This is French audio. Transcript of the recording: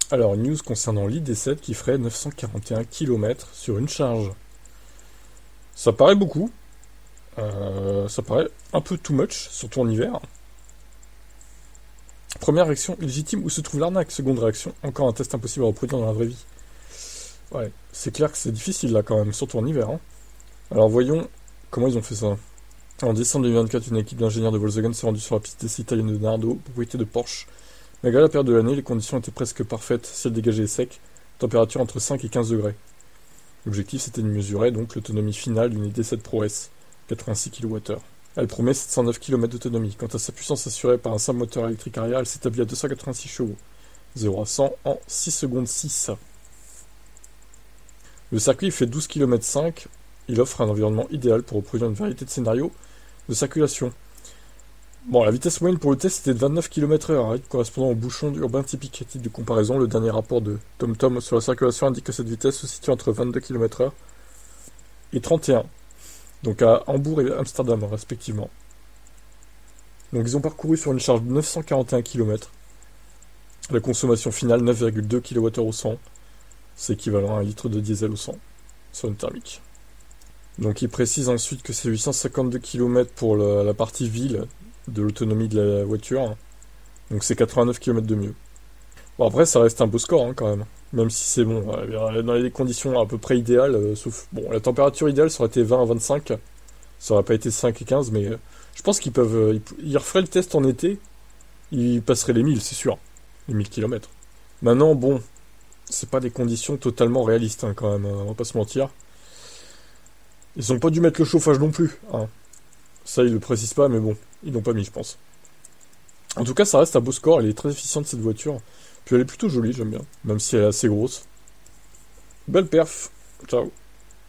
Alors, une news concernant l'ID7 qui ferait 941 km sur une charge. Ça paraît beaucoup, ça paraît un peu too much, surtout en hiver. Première réaction, illégitime, où se trouve l'arnaque? Seconde réaction, encore un test impossible à reproduire dans la vraie vie. Ouais, c'est clair que c'est difficile là quand même, surtout en hiver. Alors voyons comment ils ont fait ça. En décembre 2024, une équipe d'ingénieurs de Volkswagen s'est rendue sur la piste d'essai italienne de Nardo, propriété de Porsche. Malgré la période de l'année, les conditions étaient presque parfaites, ciel dégagé et sec, température entre 5 et 15 degrés. L'objectif c'était de mesurer donc l'autonomie finale d'une ID7 Pro S, 86 kWh. Elle promet 709 km d'autonomie. Quant à sa puissance assurée par un simple moteur électrique arrière, elle s'établit à 286 chevaux. 0 à 100 en 6 secondes 6. Le circuit fait 12 km 5. Il offre un environnement idéal pour reproduire une variété de scénarios de circulation. Bon, la vitesse moyenne pour le test était de 29 km/h, correspondant au bouchon urbain typique. À titre de comparaison, le dernier rapport de TomTom sur la circulation indique que cette vitesse se situe entre 22 km/h et 31. Donc à Hambourg et Amsterdam, respectivement. Donc ils ont parcouru sur une charge de 941 km. La consommation finale, 9,2 kWh au 100. C'est équivalent à 1 litre de diesel au 100, sur une thermique. Donc il précise ensuite que c'est 852 km pour la partie ville de l'autonomie de la voiture. Donc c'est 89 km de mieux. Bon après ça reste un beau score quand même. Même si c'est bon, dans les conditions à peu près idéales, sauf... Bon, la température idéale ça aurait été 20 à 25. Ça aurait pas été 5 et 15, mais je pense qu'ils peuvent... Ils referaient le test en été, ils passeraient les 1000, c'est sûr. Les 1000 km. Maintenant, bon, c'est pas des conditions totalement réalistes quand même, on va pas se mentir. Ils ont pas dû mettre le chauffage non plus. Ça, ils le précisent pas, mais bon, ils l'ont pas mis, je pense. En tout cas, ça reste un beau score, elle est très efficiente cette voiture. Puis elle est plutôt jolie, j'aime bien, même si elle est assez grosse. Belle perf. Ciao.